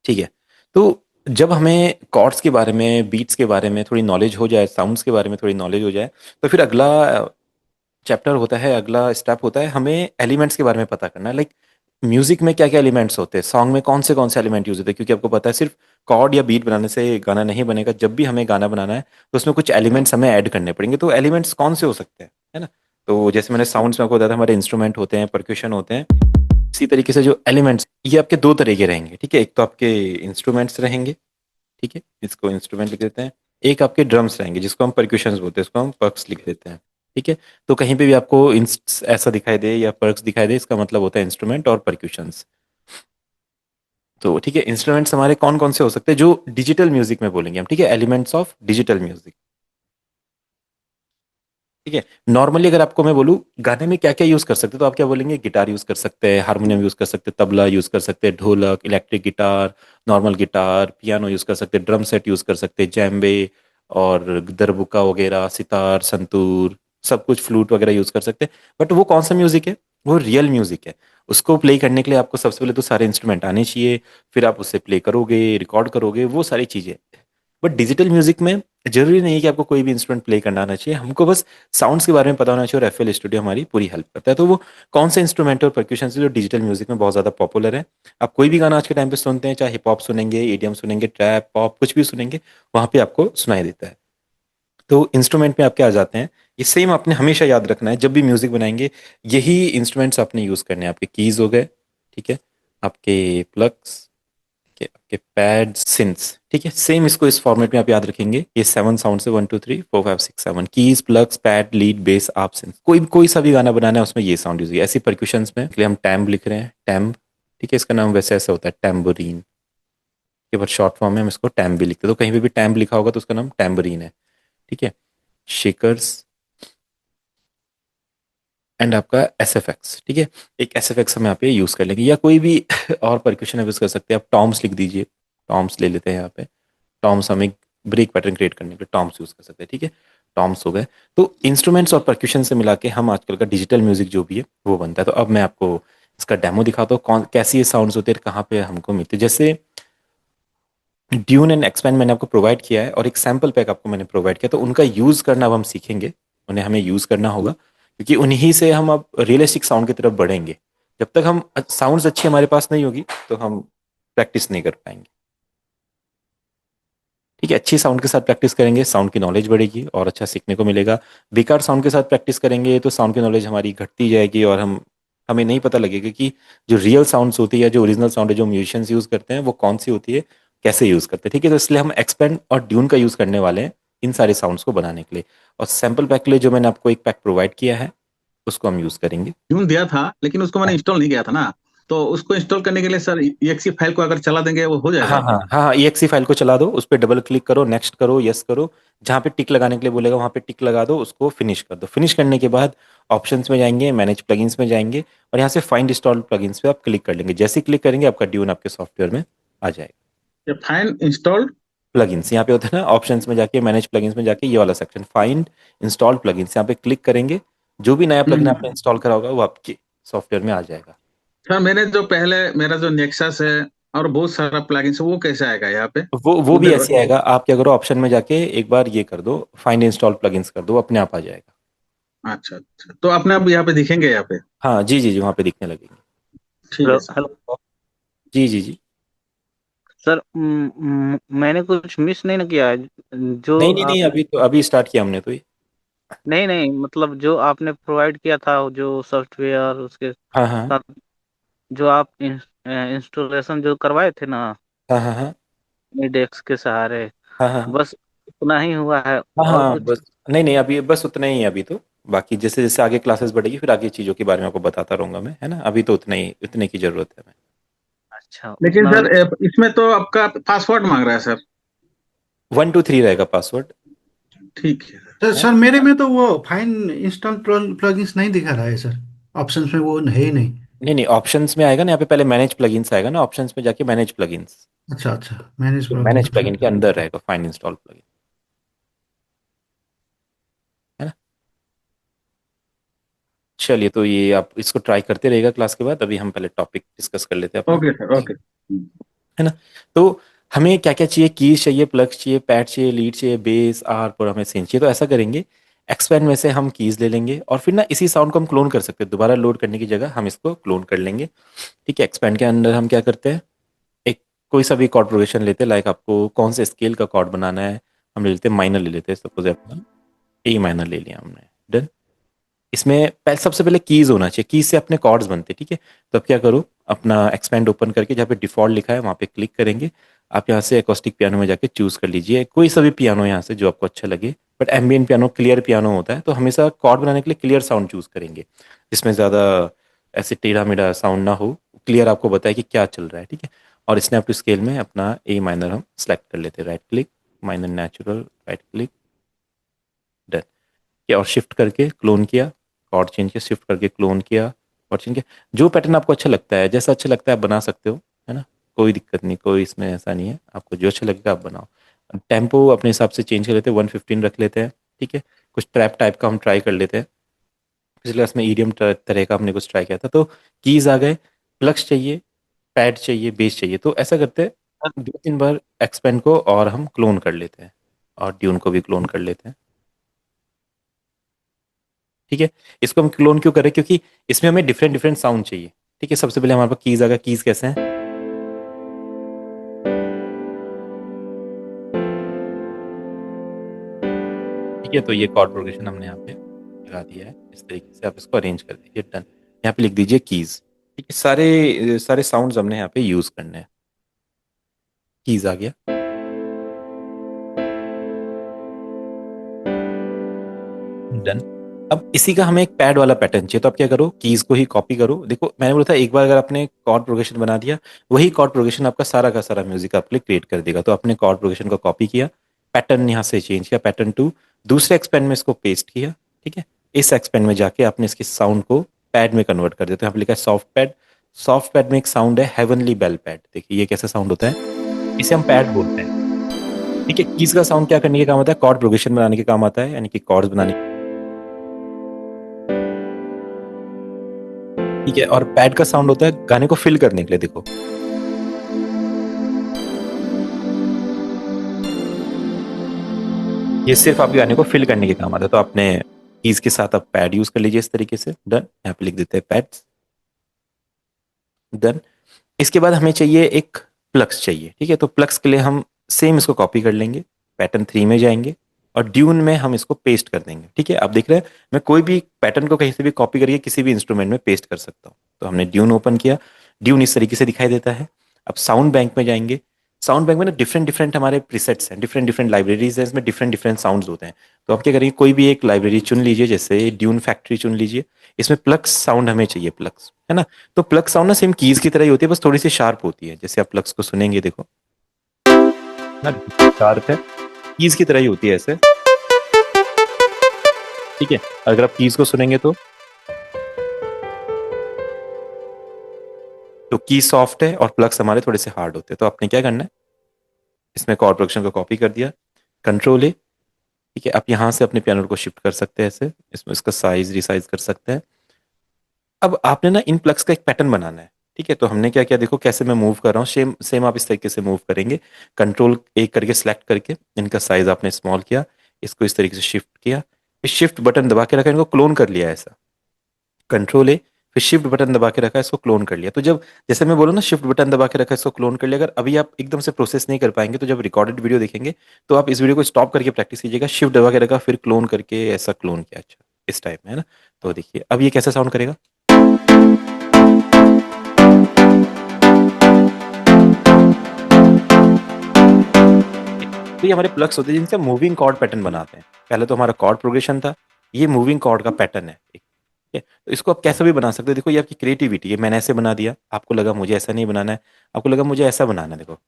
ठीक है। तो जब हमें कॉर्ड्स के बारे में, बीट्स के बारे में थोड़ी नॉलेज हो जाए, साउंड्स के बारे में थोड़ी नॉलेज हो जाए, तो फिर अगला चैप्टर होता है, अगला स्टेप होता है हमें एलिमेंट्स के बारे में पता करना। लाइक म्यूजिक में क्या क्या एलिमेंट्स होते हैं, सॉन्ग में कौन से एलिमेंट यूज होते हैं, क्योंकि आपको पता है सिर्फ कॉर्ड या बीट बनाने से गाना नहीं बनेगा। जब भी हमें गाना बनाना है तो उसमें कुछ एलिमेंट्स हमें ऐड करने पड़ेंगे। तो एलिमेंट्स कौन से हो सकते हैं, है ना? तो जैसे मैंने साउंड्स में आपको बताया था, हमारे इंस्ट्रूमेंट होते हैं, परक्यूशन होते हैं। इसी तरीके से जो एलिमेंट्स, ये आपके दो तरह के रहेंगे, ठीक है। एक तो आपके इंस्ट्रूमेंट्स रहेंगे, ठीक है, इसको इंस्ट्रूमेंट लिख देते हैं। एक आपके ड्रम्स रहेंगे, जिसको हम परक्यूशंस बोलते हैं, इसको हम पर्क्स लिख देते हैं, ठीक है। तो कहीं पे भी आपको ऐसा दिखाई दे या पर्क्स दिखाई दे, इसका मतलब होता है इंस्ट्रूमेंट और परक्यूशंस। तो ठीक है, इंस्ट्रूमेंट्स हमारे कौन कौन से हो सकते हैं जो डिजिटल म्यूजिक में बोलेंगे हम, ठीक है, एलिमेंट्स ऑफ डिजिटल म्यूजिक। ठीक है। नॉर्मली अगर आपको मैं बोलूँ गाने में क्या क्या यूज कर सकते हैं, तो आप क्या बोलेंगे? गिटार यूज कर सकते हैं, हारमोनियम यूज कर सकते हैं, तबला यूज कर सकते हैं, ढोलक, electric guitar, normal guitar, piano use कर सकते हैं, ड्रम सेट यूज कर सकते हैं, जैम्बे और दरबुका वगैरह, सितार, संतूर, सब कुछ, फ्लूट वगैरह यूज कर सकते हैं। बट वो कौन सा म्यूजिक है? वो रियल म्यूजिक है। उसको प्ले करने के लिए आपको सबसे पहले तो सारे इंस्ट्रूमेंट आने चाहिए, फिर आप उससे प्ले करोगे, रिकॉर्ड करोगे, वो सारी चीजें। बट डिजिटल म्यूजिक में जरूरी नहीं है कि आपको कोई भी इंस्ट्रूमेंट प्ले करना आना चाहिए, हमको बस साउंड्स के बारे में पता होना चाहिए, और एफएल स्टूडियो हमारी पूरी हेल्प करता है। तो वो कौन से इंस्ट्रूमेंट और परक्यूशन से जो डिजिटल म्यूजिक में बहुत ज़्यादा पॉपुलर है। आप कोई भी गाना आज के टाइम पे सुनते हैं, चाहे हिप हॉप सुनेंगे, ईडीएम सुनेंगे, ट्रैप, पॉप, कुछ भी सुनेंगे, वहाँ पे आपको सुनाई देता है। तो इंस्ट्रूमेंट में आप क्या आ जाते हैं, ये सेम आपने हमेशा याद रखना है जब भी म्यूजिक बनाएंगे। यही इंस्ट्रूमेंट्स आपने यूज करने हैं। आपके कीज हो गए, ठीक है, आपके प्लग्स, के आपके पैड, सिंथ्स, ठीक है, सेम इसको इस फॉर्मेट में आप याद रखेंगे। ये 7 साउंड से 1 2 3 4 5 6 7 keys, plugs, pad, lead, base, आप, सिंथ। कोई सा भी गाना बनाना है उसमें ये साउंड यूज है। ऐसी परक्यूशंस में इसलिए हम टैम्ब लिख रहे हैं, टैम्ब, ठीक है। इसका नाम वैसे ऐसा होता है, टैम्बोरीन के बाद शॉर्ट फॉर्म में हम इसको टैम्ब भी लिखते हैं। तो कहीं पे भी टैम्ब लिखा होगा तो उसका नाम टैम्बोरीन है, ठीक है। शेकर्स एंड आपका एस एफ एक्स, ठीक है। एक एस एफ एक्स हम यहाँ पे यूज कर लेंगे, या कोई भी और परक्यूशन यूज कर सकते हैं। आप टॉम्स लिख दीजिए, टॉम्स ले लेते हैं यहाँ पे। टॉम्स हम एक ब्रेक पैटर्न क्रिएट करने के लिए टॉम्स यूज कर सकते हैं, ठीक है। टॉम्स हो गए। तो इंस्ट्रूमेंट्स और परक्यूशन से मिला के हम आजकल का डिजिटल म्यूजिक जो भी है वो बनता है। तो अब मैं आपको इसका डेमो दिखाता हूँ, कौन कैसी ये साउंड्स होते हैं, कहाँ पे हमको मिलते हैं। जैसे ड्यून एंड एक्सपैंड मैंने आपको प्रोवाइड किया है, और एक सैम्पल पैक आपको मैंने प्रोवाइड किया, तो उनका यूज करना अब हम सीखेंगे। उन्हें हमें यूज करना होगा, क्योंकि उन्हीं से हम अब रियलिस्टिक साउंड की तरफ बढ़ेंगे। जब तक हम साउंड्स अच्छी हमारे पास नहीं होगी तो हम प्रैक्टिस नहीं कर पाएंगे, ठीक है। अच्छी साउंड के साथ प्रैक्टिस करेंगे, साउंड की नॉलेज बढ़ेगी और अच्छा सीखने को मिलेगा। बेकार साउंड के साथ प्रैक्टिस करेंगे तो साउंड की नॉलेज हमारी घटती जाएगी, और हमें नहीं पता लगेगा कि जो रियल साउंड्स होती है, जो ओरिजिनल साउंड है, जो म्यूजिशियंस यूज करते हैं, वो कौन सी होती है, कैसे यूज करते हैं, ठीक है। तो इसलिए हम एक्सपेंड और ड्यून का यूज करने वाले हैं इन सारे साउंड्स को बनाने के लिए। और सैम्पल पैक के लिए जो मैंने आपको एक पैक प्रोवाइड किया है, उसको हम यूज करेंगे। ट्यून दिया था, लेकिन उसको मैंने इंस्टॉल नहीं किया था ना। तो उसको इंस्टॉल करने के लिए सर EXE फाइल को अगर चला देंगे वो हो जाएगा हाँ हाँ क्या? हाँ हाँ, EXE फाइल को चला दो, उस पर डबल क्लिक करो, नेक्स्ट करो, यस करो। जहाँ पे टिक लगाने के लिए बोलेगा वहाँ पे टिक लगा दो, उसको फिनिश कर दो। फिनिश करने के बाद ऑप्शंस में जाएंगे, मैनेज प्लगइन्स में जाएंगे, और यहाँ से फाइंड इंस्टॉल प्लगइन्स पे आप क्लिक कर लेंगे। जैसे ही क्लिक करेंगे आपका ड्यून आपके सॉफ्टवेयर में आ जाएगा। ये फाइन इंस्टॉल्ड। प्लगइन्स यहाँ पे होता है ना, ऑप्शंस में जाके, मैनेज प्लगइन्स में जाके, ये वाला सेक्शन फाइंड इंस्टॉल प्लगइन्स, यहाँ पे क्लिक करेंगे। जो भी नया प्लगइन आपने हम्म। इंस्टॉल करा होगा वो आपके सॉफ्टवेयर में आ जाएगा। सर मैंने जो पहले मेरा जो नेक्सस है और बहुत सारा प्लगइन्स है, वो कैसे आएगा यहाँ पे? वो भी उधर। ऐसे आएगा। आप क्या करो, ऑप्शन में जाके एक बार ये कर दो, फाइंड इंस्टॉल प्लगइन्स कर दो, अपने आप आ जाएगा। अच्छा अच्छा, तो अपने आप यहाँ पे दिखेंगे यहाँ पे? हाँ जी जी जी, वहाँ पे दिखने लगेंगे। ठीक हेलो है सर। हेलो। जी जी जी। सर मैंने कुछ मिस नहीं ना किया है जो नहीं नहीं नहीं, आपने। अभी स्टार्ट किया हमने तो ये। नहीं नहीं, मतलब जो आपने प्रोवाइड किया था, जो सॉफ्टवेयर उसके हाँ हाँ साथ जो आप इंस्टॉलेशन जो करवाए थे ना, हाँ हाँ हाँ डेस्क के सहारे, हाँ हाँ बस उतना ही हुआ है हाँ और हाँ, कुछ? बस। नहीं नहीं, अभी बस उतना ही है अभी तो। बाकी जैसे जैसे आगे क्लासेस बढ़ेगी फिर आगे चीज़ों के बारे में आपको बताता रहूंगा मैं, है ना। अभी तो उतने की जरूरत है मैं। अच्छा, लेकिन उतना सर इसमें तो आपका पासवर्ड मांग रहा है सर। 1 2 3 रहेगा पासवर्ड, ठीक है सर। सर है। सर मेरे में तो वो फाइन इंस्टॉल प्लगइन्स नहीं दिखा रहा है सर। ऑप्शंस में वो है ही नहीं। नहीं नहीं, ऑप्शंस में आएगा ना, यहाँ पे पहले मैनेज प्लगइन्स आएगा ना, ऑप्शंस में जाके मैनेज प्लगइन्स। अच्छा अच्छा, मैनेज मैनेज प्लगइन्स। प्लगइन के अंदर रहेगा फाइंड इंस्टॉल प्लगइन, है ना। चलिए, तो ये आप इसको ट्राई करते रहिएगा क्लास के बाद। अभी हम पहले टॉपिक डिस्कस कर लेते हैं अपना। Okay sir, okay. है ना? तो हमें क्या-क्या चाहिए, कीज़ चाहिए, प्लग्स चाहिए, पैड चाहिए, लीड चाहिए, बेस, आर्प और हमें सिंच चाहिए। तो ऐसा करेंगे, एक्सपेंड में से हम कीज़ ले लेंगे और फिर ना इसी साउंड को हम क्लोन कर सकते हैं। दोबारा लोड करने की जगह हम इसको क्लोन कर लेंगे। ठीक है? एक्सपेंड के अंदर हम क्या करते हैं, एक कोई सा भी कॉर्ड प्रोग्रेशन लेते हैं, लाइक आपको कौन से स्केल का कॉर्ड बनाना है, हम ले लेते हैं माइनर ले लेते हैं, सपोज़ अपना ए माइनर ले लिया हमने, डन। इसमें पहले सबसे पहले कीज़ होना चाहिए, कीज़ से अपने कॉर्ड्स बनते हैं, ठीक है? तो अब क्या करो, अपना एक्सपेंड ओपन करके जहाँ पे डिफ़ॉल्ट लिखा है वहाँ पे क्लिक करेंगे। आप यहाँ से एक्रोस्टिक पियानो में जाके चूज़ कर लीजिए, कोई सा भी पियानो यहाँ से जो आपको अच्छा लगे। But ambient piano, clear piano होता है, तो हमेशा कॉर्ड बनाने के लिए क्लियर साउंड चूज़ करेंगे, जिसमें ज़्यादा ऐसे टेढ़ा-मेढ़ा साउंड ना हो, क्लियर आपको बताए कि क्या चल रहा है, ठीक है? और स्नैप टू स्केल में अपना ए माइनर हम सेलेक्ट कर लेते हैं, right click, minor natural, right click, done. किया और शिफ्ट करके क्लोन किया, कॉर्ड चेंज किया, शिफ्ट करके क्लोन किया, कॉर्ड चेंज किया। जो पैटर्न आपको अच्छा लगता है, जैसा अच्छा लगता है आप बना सकते हो, है ना? कोई दिक्कत नहीं, कोई इसमें ऐसा नहीं है, आपको जो अच्छा लगेगा आप बनाओ। टेम्पो अपने हिसाब से चेंज कर लेते हैं, 115 रख लेते हैं, ठीक है? कुछ ट्रैप टाइप का हम ट्राई कर लेते हैं। पिछले क्लास में ईडीएम तरह का हमने कुछ ट्राई किया था। तो कीज़ आ गए, प्लग्स चाहिए, पैड चाहिए, बेस चाहिए। तो ऐसा करते हैं, 2-3 बार एक्सपेंड को और हम क्लोन कर लेते हैं और ट्यून को भी क्लोन कर लेते हैं। ठीक है? इसको हम क्लोन क्यों कर रहे हैं? क्योंकि इसमें हमें डिफरेंट डिफरेंट साउंड चाहिए। ठीक है? सबसे पहले हमारे पास कीज़ आ गया, कीज़ कैसे हैं? ठीक है? तो ये कॉर्ड प्रोग्रेशन हमने यहाँ पे लगा दिया है। इस तरीके से आप इसको अरेंज कर दीजिए, डन। यहाँ पे लिख दीजिए कीज़। ठीक है? सारे सारे साउंड्स हमने यहाँ पे यूज़ करने हैं। कीज़ आ गया। डन। अब इसी का हमें एक पैड वाला पैटर्न चाहिए, तो आप क्या करो, कीज़ को ही कॉपी करो। देखो मैंने बोला था एक बार अगर आपने कॉर्ड प्रोग्रेशन बना दिया, वही कॉर्ड प्रोग्रेशन आपका सारा का सारा म्यूजिक आपके लिए क्रिएट कर देगा। तो आपने कॉर्ड प्रोग्रेशन को कॉपी किया, पैटर्न यहाँ से चेंज किया, पैटर्न 2, दूसरे एक्सपेंड में इसको पेस्ट किया, ठीक है? इस एक्सपेंड में जाके आपने इसके साउंड को पैड में कन्वर्ट कर दिया। तो यहाँ पे लिखा है सॉफ्ट पैड। सॉफ्ट पैड में एक साउंड है हेवनली बेल पैड। देखिए ये कैसा साउंड होता है, इसे हम पैड बोलते हैं। ठीक है? कीज़ का साउंड क्या करने के काम आता है? कॉर्ड प्रोग्रेशन बनाने के काम आता है, यानी कि कॉर्ड्स बनाने। ठीक है? और पैड का साउंड होता है गाने को फिल करने के लिए। देखो ये सिर्फ आपके गाने को फिल करने के काम आता है। तो आपने कीज के साथ आप पैड यूज कर लीजिए इस तरीके से, डन। यहाँ पे लिख देते हैं पैड्स, डन। इसके बाद हमें चाहिए एक प्लग्स चाहिए, ठीक है? तो प्लग्स के लिए हम सेम इसको कॉपी कर लेंगे, पैटर्न 3 में जाएंगे और ड्यून में हम इसको पेस्ट कर देंगे। ठीक है? आप देख रहे हैं मैं कोई भी पैटर्न को कहीं से भी कॉपी करके किसी भी इंस्ट्रूमेंट में पेस्ट कर सकता हूँ। तो हमने ड्यून ओपन किया, ड्यून इस तरीके से दिखाई देता है। अब साउंड बैंक में जाएंगे, साउंड बैंक में ना डिफरेंट डिफरेंट हमारे प्रीसेट्स हैं, डिफरेंट डिफरेंट लाइब्रेरीज हैं, इसमें डिफरेंट डिफरेंट साउंड्स होते हैं। तो आप क्या करेंगे, कोई भी एक लाइब्रेरी चुन लीजिए, जैसे ड्यून फैक्ट्री चुन लीजिए। इसमें प्लग्स साउंड हमें चाहिए, प्लग्स, है ना? तो प्लग साउंड ना सेम कीज की तरह ही होती है, बस थोड़ी सी शार्प होती है। जैसे आप प्लग्स को सुनेंगे, देखो ना, शार्प है, कीज की तरह ही होती है ऐसे। ठीक है? अगर आप कीज को सुनेंगे तो की सॉफ्ट है और प्लग्स हमारे थोड़े से हार्ड होते हैं। तो आपने क्या करना है, इसमें कॉर्ड प्रोडक्शन को कॉपी कर दिया, कंट्रोल ए। ठीक है? आप यहां से अपने पियानो को शिफ्ट कर सकते हैं ऐसे, इसमें इसका साइज रिसाइज कर सकते हैं। अब आपने ना इन प्लग्स का एक पैटर्न बनाना है। ठीक है? तो हमने क्या किया, देखो कैसे मैं मूव कर रहा हूँ, सेम सेम आप इस तरीके से मूव करेंगे। कंट्रोल एक करके सिलेक्ट करके इनका साइज आपने स्मॉल किया, इसको इस तरीके से शिफ्ट किया, फिर शिफ्ट बटन दबा के रखा, इनको क्लोन कर लिया ऐसा, कंट्रोल ए, फिर शिफ्ट बटन दबा के रखा, इसको क्लोन कर लिया। तो जब जैसे मैं बोलूँ ना, शिफ्ट बटन दबा के रखा, इसको क्लोन कर लिया, अगर अभी आप एकदम से प्रोसेस नहीं कर पाएंगे तो जब रिकॉर्डेड वीडियो देखेंगे तो आप इस वीडियो को स्टॉप करके प्रैक्टिस कीजिएगा। शिफ्ट दबा के रखा, फिर क्लोन करके ऐसा क्लोन किया, अच्छा इस टाइप में, है ना? तो देखिए अब ये कैसा साउंड करेगा। तो ये हमारे प्लग्स होते हैं जिनसे मूविंग कॉर्ड पैटर्न बनाते हैं। पहले तो हमारा कॉर्ड प्रोग्रेशन था, ये मूविंग कॉर्ड का पैटर्न है एक। ठीक है? तो इसको आप कैसे भी बना सकते हो। देखो ये आपकी क्रिएटिविटी है, मैंने ऐसे बना दिया, आपको लगा मुझे ऐसा नहीं बनाना है, आपको लगा मुझे ऐसा बनाना है। देखो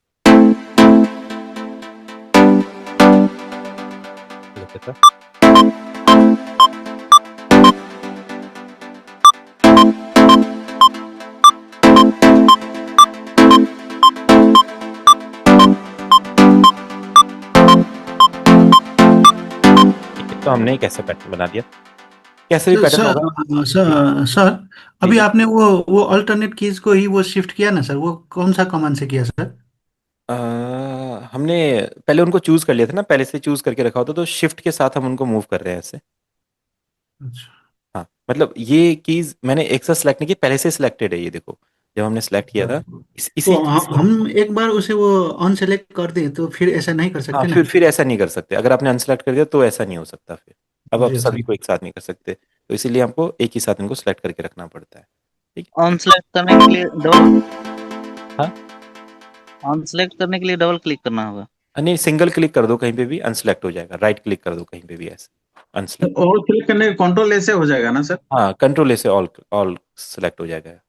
तो हमने एक ऐसा पैटर्न बना दिया, कैसे भी तो पैटर्न सर होगा। सर अभी जी। आपने वो अल्टरनेट कीज को ही वो शिफ्ट किया ना सर, वो कौन सा कमांड से किया सर? अ, हमने पहले उनको चूज कर लिया था ना, पहले से चूज करके रखा होता, तो शिफ्ट के साथ हम उनको मूव कर रहे हैं ऐसे। अच्छा, हाँ, मतलब ये कीज मैंने एक साथ सेलेक्ट नहीं की, पहले से सिलेक्टेड है ये, देखो जब हमने सेलेक्ट किया था तो इसी कीज से। हम एक बार उसे वो अनसेलेक्ट कर दें तो फिर ऐसा नहीं कर हाँ, सकते ना? फिर ऐसा नहीं कर सकते, अगर आपने अनसेलेक्ट कर दिया तो ऐसा नहीं हो सकता फिर। अब आप जी सभी सर। को एक साथ नहीं कर सकते, तो इसीलिए हमको एक ही साथ इनको सेलेक्ट करके रखना पड़ता है। ठीक अनसेलेक्ट करने के लिए डबल है। हाँ, अनसेलेक्ट करने के लिए डबल क्लिक करना होगा। नहीं, सिंगल क्लिक कर दो कहीं पे भी अनसेलेक्ट हो जाएगा, राइट क्लिक कर दो कहीं पे भी ऐसे अनसेलेक्ट। और क्लिक करने कंट्रोल ऐसे हो जाएगा ना सर? हाँ, कंट्रोल ए से ऑल ऑल सेलेक्ट हो जाएगा।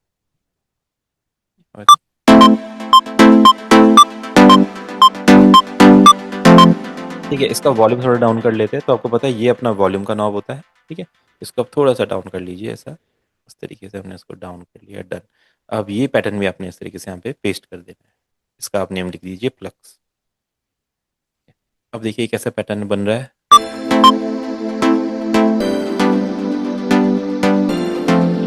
ठीक है, इसका वॉल्यूम थोड़ा डाउन कर लेते हैं, तो आपको पता है ये अपना वॉल्यूम का नॉब होता है। ठीक है, इसको आप थोड़ा सा डाउन कर लीजिए ऐसा, इस तरीके से हमने इसको डाउन कर लिया, डन। अब ये पैटर्न भी आपने इस तरीके से यहाँ पे पेस्ट कर देना है। इसका आप नेम लिख दीजिए प्लक्स। अब देखिए कैसा पैटर्न बन रहा है।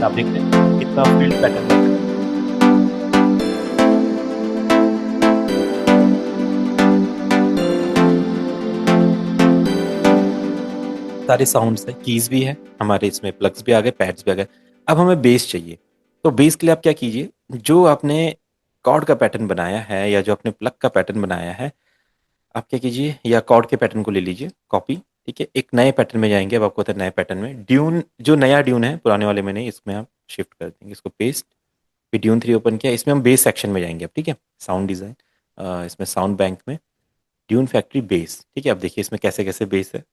आप देख रहे हैं कितना फील्ड पैटर्न बन रहा है। सारे साउंड्स है, कीज भी है हमारे इसमें, प्लग्स भी आ गए, पैड्स भी आ गए। अब हमें बेस चाहिए, तो बेस के लिए आप क्या कीजिए, जो आपने कॉर्ड का पैटर्न बनाया है या जो आपने प्लग का पैटर्न बनाया है, आप क्या कीजिए, या कॉर्ड के पैटर्न को ले लीजिए कॉपी। ठीक है, एक नए पैटर्न में जाएंगे, अब आपको होता है नए पैटर्न में ड्यून, जो नया ड्यून है पुराने वाले में नहीं, इसमें आप शिफ्ट कर देंगे इसको, पेस्ट। फिर ड्यून 3 ओपन किया, इसमें हम बेस सेक्शन में जाएंगे अब। ठीक है, साउंड डिजाइन, इसमें साउंड बैंक में ड्यून फैक्ट्री बेस। ठीक है, अब देखिए इसमें कैसे कैसे बेस है।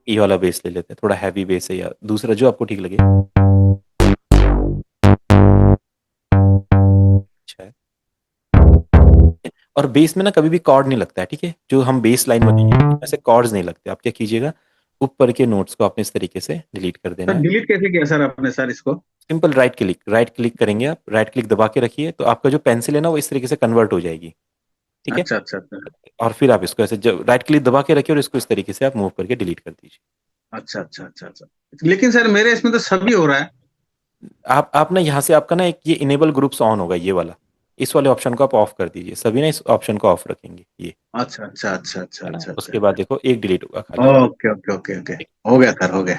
ये वाला बेस ले लेते हैं, थोड़ा हैवी बेस है या दूसरा जो आपको ठीक लगे। अच्छा है। और बेस में ना कभी भी कॉर्ड नहीं लगता है। ठीक है, जो हम बेस लाइन बनाएंगे ऐसे कॉर्ड्स नहीं लगते। आप क्या कीजिएगा, ऊपर के नोट्स को आपने इस तरीके से डिलीट कर देना सर है। डिलीट कैसे किया सर आपने सर इसको? सिंपल राइट क्लिक करेंगे आप, राइट क्लिक दबा के रखिए, तो आपका जो पेंसिल है ना वो इस तरीके से कन्वर्ट हो जाएगी। ठीक है, अच्छा अच्छा अच्छा। और फिर आप इसको ऐसे जब राइट क्लिक दबा के रखिए और इसको इस तरीके से आप मूव करके डिलीट कर दीजिए। अच्छा अच्छा अच्छा अच्छा। लेकिन सर मेरे इसमें तो सभी हो रहा है। आप ना यहाँ से आपका ना एक ये इनेबल ग्रुप्स ऑन होगा, ये वाला, इस वाले ऑप्शन को आप ऑफ कर दीजिए, सभी ना इस ऑप्शन को ऑफ रखेंगे ये। अच्छा अच्छा अच्छा अच्छा है ना, अच्छा उसके अच्छा। बाद देखो एक डिलीट होगा खाली। Okay okay okay okay. ठीक, हो गया सर हो गया।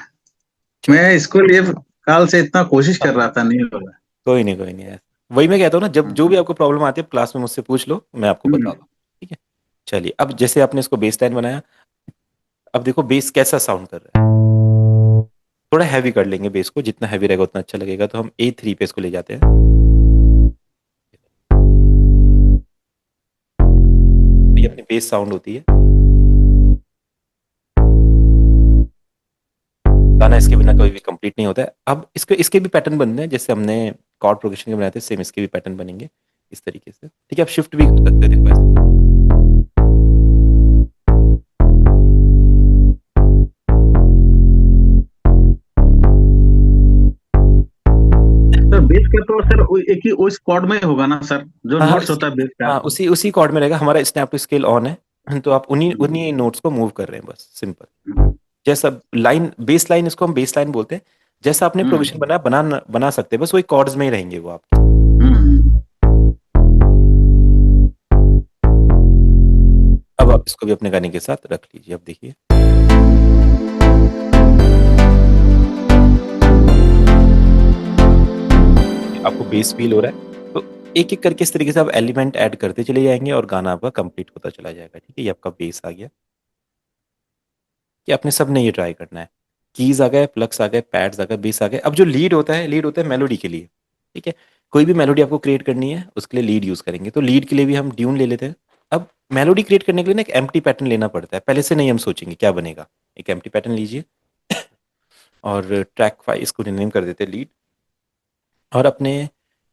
चलो। मैं इसको लिए काल से इतना कोशिश कर रहा था, नहीं हो रहा। कोई नहीं, कोई नहीं है। वही मैं कहता हूँ ना, जब जो भी हम्म आपको प्रॉब्लम आती है क्लास में मुझसे पूछ लो, मैं आपको बता हम्म। दूँ। ठीक है, चलिए अब जैसे आपने इसको बेस लाइन बनाया, अब देखो बेस कैसा साउंड कर रहा है। थोड़ा हैवी कर लेंगे बेस को, जितना हैवी रहेगा उतना अच्छा लगेगा, तो हम A3 पे इसको ले जाते हैं। ये अपनी बेस साउंड होती है, गाना इसके बिना कभी भी कंप्लीट नहीं होता है। अब इसके इसके भी पैटर्न बनते हैं, जैसे हमने कॉर्ड प्रोग्रेशन के बनाए थे, सेम इसके भी पैटर्न बनेंगे इस तरीके से। ठीक है, आप शिफ्ट भी कर सकते हैं, देखो ऐसे। सर बेस का तो सर एक ही उस कॉर्ड में होगा ना सर, जो हाँ हाँ, नोट्स होता है बेस का? हाँ, उसी उसी कॉर्ड में रहेगा, हमारा स्नैप टू स्केल ऑन है, तो आप उन्हीं उन्हीं नोट्स को मूव कर रहे हैं, बस सिंपल। हम्म जैसा लाइन, बेस लाइन, इसको हम बेस लाइन बोलते हैं। जैसा आपने प्रोविजन हम्म बनाया, बना सकते हैं, बस वही कॉर्ड्स में ही रहेंगे वो आपके। हम्म। अब आप इसको भी अपने गाने के साथ रख लीजिए, अब देखिए। आपको बेस फील हो रहा है, तो एक एक करके इस तरीके से आप एलिमेंट ऐड करते चले जाएंगे और गाना आपका कंप्लीट होता चला जाएगा। ठीक है, ये आपका बेस आ गया। कि आपने सब ने ये ट्राई करना है। कीज आ गए, प्लग्स आ गए, पैड्स आ गए, बेस आ गए। अब जो लीड होता है मेलोडी के लिए। ठीक है, कोई भी मेलोडी आपको क्रिएट करनी है उसके लिए लीड यूज करेंगे, तो लीड के लिए भी हम ड्यून ले लेते हैं। अब मेलोडी क्रिएट करने के लिए ना एक एम्प्टी पैटर्न लेना पड़ता है, पहले से नहीं हम सोचेंगे क्या बनेगा। एक एम्प्टी पैटर्न लीजिए और ट्रैक 5 इसको रिनेम कर देते हैं लीड, और अपने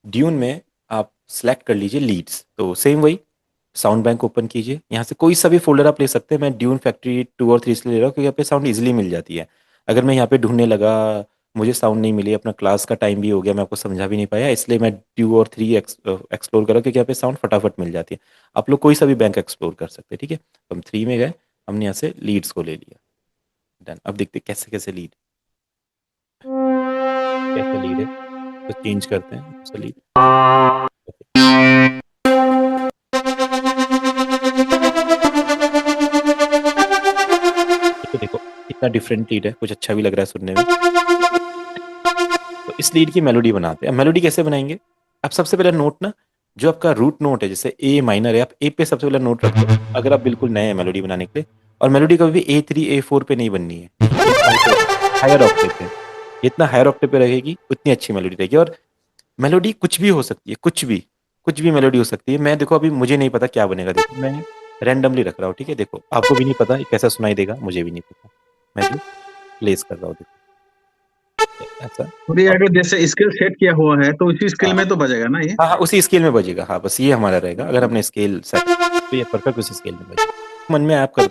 ड्यून में आप सेलेक्ट कर लीजिए लीड्स, तो सेम वही साउंड बैंक ओपन कीजिए, यहाँ से कोई सा भी फोल्डर आप ले सकते हैं। मैं ड्यून फैक्ट्री 2 और 3 इसलिए ले रहा हूँ क्योंकि यहाँ पे साउंड इजीली मिल जाती है। अगर मैं यहाँ पे ढूंढने लगा, मुझे साउंड नहीं मिली, अपना क्लास का टाइम भी हो गया, मैं आपको समझा भी नहीं पाया, इसलिए मैं 2 और 3 एक्सप्लोर करा क्योंकि यहाँ पे साउंड फटाफट मिल जाती है। आप लोग कोई सा भी बैंक एक्सप्लोर कर सकते हैं। ठीक है, तो हम 3 में गए, हमने यहाँ से लीड्स को ले लिया, डन। अब देखते कैसे कैसे लीड, कैसे लीड है। तो चेंज करते हैं चलिए। देखो कितना डिफरेंट लीड है, कुछ अच्छा भी लग रहा है सुनने में। तो इस लीड की मेलोडी बनाते हैं। अब मेलोडी कैसे बनाएंगे? अब सबसे पहले नोट ना, जो आपका रूट नोट है, जैसे ए माइनर है, आप ए पे सबसे पहले नोट रख दो अगर आप बिल्कुल नए हैं मेलोडी बनाने के लिए। और मेलोडी कभी भी A3 A4 पे नहीं बननी है, हायर ऑक्टेव पे। जितना हायर ऑक्टेव पे रहेगी उतनी अच्छी मेलोडी रहेगी। और मेलोडी कुछ भी हो सकती है, कुछ भी मेलोडी हो सकती है। मैं देखो अभी मुझे नहीं पता क्या बनेगा, देखो मैं रैंडमली रख रहा हूँ, ठीक है। देखो आपको भी नहीं पता ये कैसा सुनाई देगा, मुझे भी नहीं पता, मैं भी प्लेस कर रहा हूँ, देखो ऐसा। और ये अगर जैसे स्केल सेट किया हुआ है तो उसी स्केल हाँ में तो बजेगा ना ये? हाँ हाँ, उसी स्केल में बजेगा। हाँ बस ये हमारा रहेगा, अगर हमने स्केल सेट तो ये परफेक्ट उसी स्केल में बजेगा। मन में आप कर,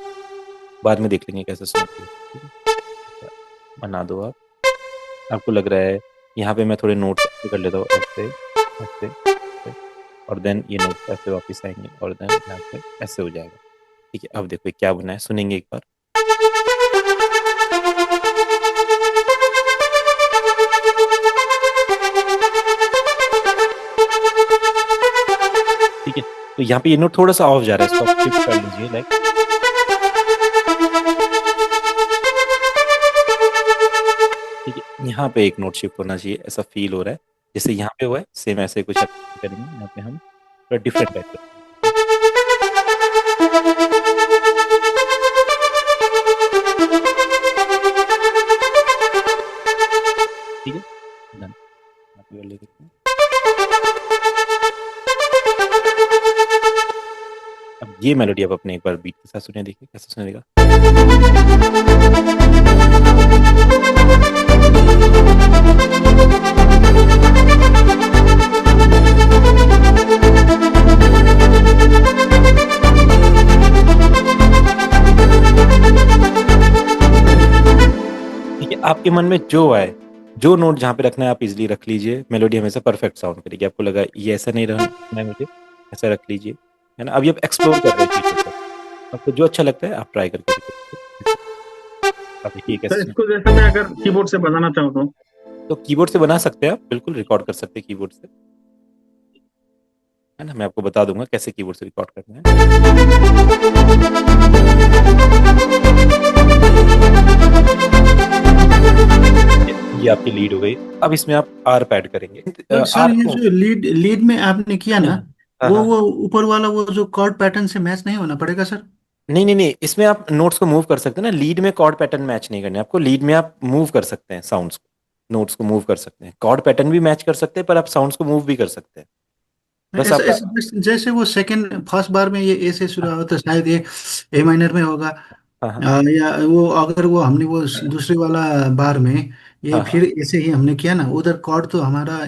बाद में देख लेंगे कैसे सुनते हैं, ठीक है। बना दो आप, आपको लग रहा है यहाँ पे मैं थोड़े नोट्स ऐसे कर लेता हूँ, ऐसे ऐसे ऐसे, और देन ये नोट्स ऐसे वापस आएंगे और देन यहाँ पे ऐसे हो जाएगा, ठीक है। अब देखो ये क्या बना है, सुनेंगे एक बार। ठीक है, तो यहाँ पे ये नोट थोड़ा सा ऑफ जा रहा है, इसको आप शिफ्ट कर लीजिए लाइक, ठीक है। यहाँ पे एक नोट शिफ्ट होना चाहिए, ऐसा फील हो रहा है जैसे यहाँ पे हुआ है, सेम ऐसे कुछ करेंगे। यहाँ पे हम थोड़ा डिफरेंट टाइप का, ठीक है डन। यहाँ पे ले लेते हैं। अब ये मेलोडी आप अपने एक बार बीट के साथ सुने, देखिए कैसा सुनेगा। ठीक है, आपके मन में जो आए, जो नोट जहाँ पे रखना है आप इजीली रख लीजिए। मेलोडी हमेशा परफेक्ट साउंड करेगी। आपको लगा ये ऐसा नहीं रखना है मुझे, ऐसा रख लीजिए, है ना। अभी आप एक्सप्लोर कर रहे हैं चीज़ों को, आपको जो अच्छा लगता है आप ट्राई करके देखिए। आप देखिए सर कैसे। इसको जैसे मैं अगर कीबोर्ड से बनाना चाहूँ तो कीबोर्ड से बना सकते हैं आप, बिल्कुल रिकॉर्ड कर सकते हैं कीबोर्ड से, है ना। मैं आपको बता दूंगा कैसे कीबोर्ड से रिकॉर्ड करना है। ये आपकी लीड हो गई। अब इसमें आप आर्प ऐड करेंगे। तो सर आर्प ये को जो लीड में आपने किया ना, हाँ वो हाँ, वो ऊपर वाला वो जो कॉर्ड पैटर्न से मैच नहीं होना पड़ेगा सर? नहीं, इसमें आप नोट्स को मूव कर सकते हैं ना। लीड में कॉर्ड पैटर्न मैच नहीं करने आपको, लीड में आप मूव कर सकते हैं साउंड्स को, नोट्स को मूव कर सकते हैं। कॉर्ड पैटर्न भी मैच कर सकते हैं पर आप साउंड्स को मूव भी कर सकते हैं, बस ऐसा आपका। जैसे वो सेकंड फर्स्ट बार में ये ए से शुरू हो तो शायद ये ए माइनर में होगा। हाँ हाँ या वो अगर वो हमने वो दूसरे वाला बार में ये हाँ हाँ फिर ऐसे ही हमने किया ना, उधर कॉर्ड तो हमारा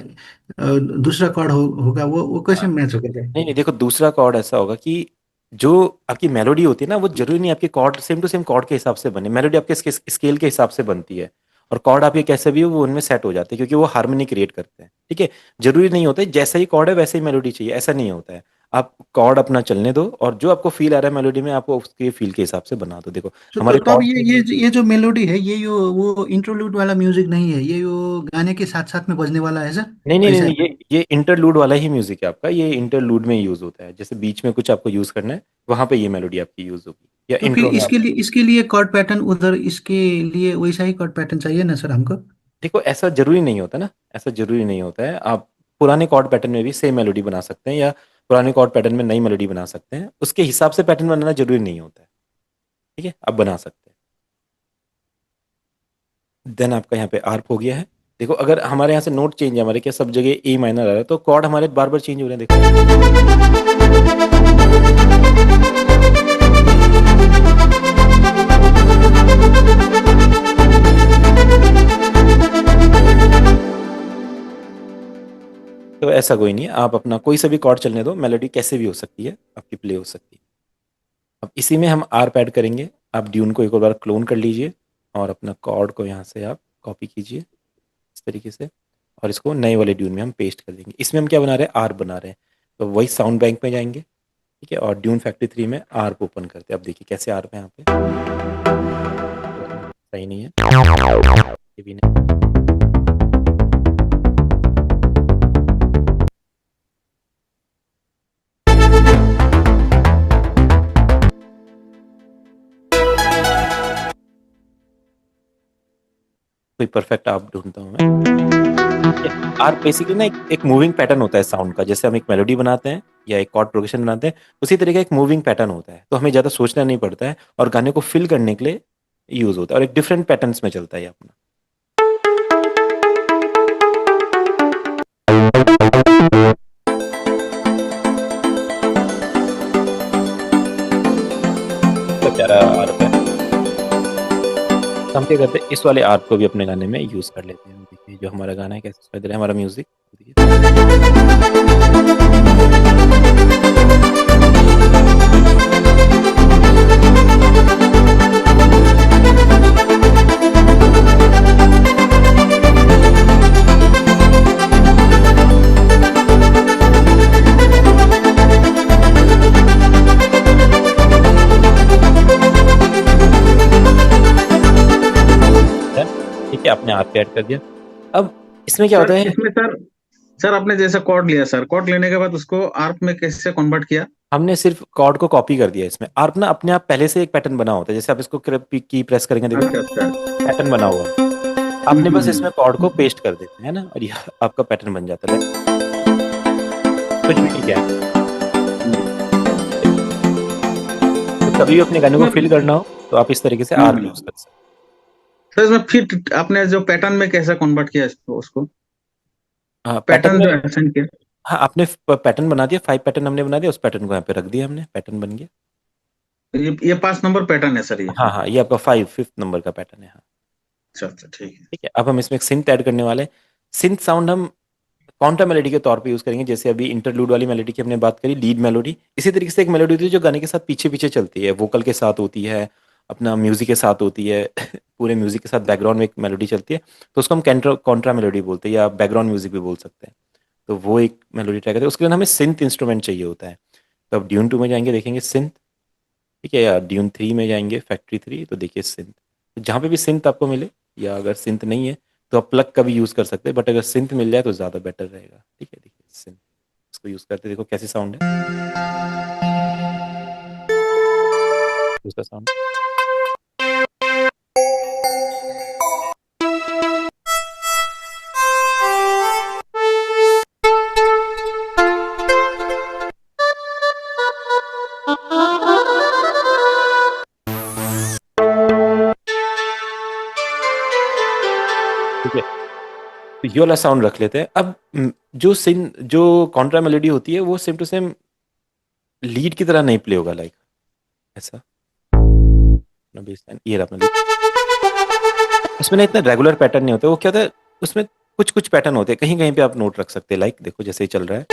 दूसरा कॉर्ड होगा, वो कैसे हाँ। मैच होगा? नहीं, देखो दूसरा कॉर्ड ऐसा होगा कि जो आपकी मेलोडी होती है ना, वो जरूरी नहीं आपके code same to same code के हिसाब से बने। मेलोडी आपके स्केल के हिसाब से बनती है, और कॉर्ड आपके कैसे भी हो वो उनमें सेट हो जाते हैं, क्योंकि वो हार्मनी क्रिएट करते हैं, ठीक है। जरूरी नहीं होता है जैसा ही कॉर्ड है वैसे ही मेलोडी चाहिए, ऐसा नहीं होता है। आप कॉर्ड अपना चलने दो, और जो आपको फील आ रहा है मेलोडी में, आपको उसके फील के हिसाब से बना दो। देखो हमारे तो अब कॉर्ड, ये जो मेलोडी है, ये वो इंटरलूड वाला म्यूजिक नहीं है, ये वो गाने के साथ साथ में बजने वाला है सर? नहीं, ऐसा है? ये इंटरलूड वाला ही म्यूजिक है आपका। ये इंटरलूड में यूज होता है, जैसे बीच में कुछ आपको यूज करना है वहां पे ये मेलोडी आपकी यूज होगी, या तो फिर इंट्रो में आप। इसके लिए कॉर्ड पैटर्न उधर, इसके लिए वैसा ही कॉर्ड पैटर्न चाहिए ना सर हमको? देखो ऐसा जरूरी नहीं होता ना, ऐसा जरूरी नहीं होता है। आप पुराने कॉर्ड पैटर्न में भी सेम मेलोडी बना सकते हैं, या पुराने कॉर्ड पैटर्न में नई मेलोडी बना सकते हैं। उसके हिसाब से पैटर्न बनाना जरूरी नहीं होता है, ठीक है। आप बना सकते हैं। देन आपका यहाँ पे आर्प हो गया है। देखो अगर हमारे यहाँ से नोट चेंज है, हमारे क्या सब जगह ए माइनर आ रहा है, तो कॉर्ड हमारे बार बार चेंज हो रहे हैं, देखो। तो ऐसा कोई नहीं है, आप अपना कोई सा भी कॉर्ड चलने दो, मेलोडी कैसे भी हो सकती है, आपकी प्ले हो सकती है। अब इसी में हम आर्प ऐड करेंगे। आप ड्यून को एक और बार क्लोन कर लीजिए, और अपना कॉर्ड को यहाँ से आप कॉपी कीजिए इस तरीके से, और इसको नए वाले ड्यून में हम पेस्ट कर देंगे। इसमें हम क्या बना रहे हैं, आर्प बना रहे हैं। तो वही साउंड बैंक में जाएंगे, ठीक है, और ड्यून फैक्ट्री 3 में आर्प ओपन करते हैं। अब देखिए कैसे आर्प है यहाँ पे, सही नहीं है, ये भी नहीं। कोई परफेक्ट आर्प ढूंढता हूँ मैं। आर्प बेसिकली ना एक मूविंग पैटर्न होता है साउंड का। जैसे हम एक मेलोडी बनाते हैं या एक कॉर्ड प्रोग्रेशन बनाते हैं, उसी तरीके एक मूविंग पैटर्न होता है, तो हमें ज़्यादा सोचना नहीं पड़ता है और गाने को फिल करने के लिए यूज होता है, और एक डिफरेंट पैटर्न्स में चलता है ये अपना। तो प्यारा आर्प है। तो हम क्या करते हैं, इस वाले आर्प को भी अपने गाने में यूज कर लेते हैं। देखिए जो हमारा गाना है कैसे सुनाई दे रहा है हमारा म्यूजिक। ठीक है, आपने आर्प ऐड कर दिया। अब इसमें क्या होता है, इसमें सर आपने जैसा कॉर्ड लिया सर, कॉर्ड लेने के बाद उसको आर्प में कैसे कन्वर्ट किया? हमने सिर्फ कॉर्ड को कॉपी कर दिया इसमें। आर्प ना अपने आप पहले से एक पैटर्न बना होता है। जैसे आप इसको की प्रेस करेंगे, देखो अच्छा। पैटर्न बना हुआ है। आपने बस इसमें कॉर्ड को पेस्ट कर देते हैं ना, और ये आपका पैटर्न बन जाता है। कुछ भी ठीक है। तो कभी भी अपने गाने को फिल करना हो तो आप इस तरीके से आर्प यूज कर सकते हैं। सर इसमें फिर आपने जो पैटर्न में कैसे कन्वर्ट किया उसको? हाँ, पैटर्न जो में असाइन किया। हाँ, आपने पैटर्न बना दिया, 5 पैटर्न हमने बना दिया, उस पैटर्न को यहाँ पे रख दिया हमने, पैटर्न बन गया। ये 5 नंबर पैटर्न है सर ये? हाँ, ये आपका 5th नंबर का पैटर्न है। हाँ अच्छा ठीक है। अब हम इसमें एक सिंथ ऐड करने वाले हैं। सिंथ साउंड हम काउंटर मेलोडी के तौर पे यूज करेंगे। जैसे अभी इंटरलूड वाली मेलोडी की हमने बात करी, लीड मेलोडी, इसी तरीके से एक मेलोडी होती है जो गाने के साथ पीछे पीछे चलती है, वोकल के साथ होती है, अपना म्यूजिक के साथ होती है पूरे म्यूजिक के साथ बैकग्राउंड में एक मेलोडी चलती है, तो उसको हम कॉन्ट्रा मेलोडी बोलते हैं, या बैकग्राउंड म्यूजिक भी बोल सकते हैं। तो वो एक मेलोडी ट्राई करते हैं। उसके लिए हमें सिंथ इंस्ट्रूमेंट चाहिए होता है। तो अब ड्यून 2 में जाएंगे, देखेंगे सिंथ, ठीक है, या ड्यून 3 में जाएंगे, फैक्ट्री 3, तो देखिए सिंथ। जहाँ पे भी सिंथ आपको मिले, या अगर सिंथ नहीं है तो आप प्लग का भी यूज़ कर सकते हैं, बट अगर सिंथ मिल जाए तो ज़्यादा बेटर रहेगा। ठीक है, देखिए सिंथ, इसको यूज़ करते, देखो कैसी साउंड है उसका साउंड। ठीक है, तो ये वाला साउंड रख लेते हैं। अब जो कॉन्ट्रा मेलोडी होती है वो सेम टू सेम लीड की तरह नहीं प्ले होगा, लाइक ऐसा। ये रहा अपना लीड। उसमें ना इतना रेगुलर पैटर्न नहीं होता। वो क्या होता है, उसमें कुछ कुछ पैटर्न होते हैं, कहीं कहीं पे आप नोट रख सकते हैं, लाइक देखो जैसे ही चल रहा है,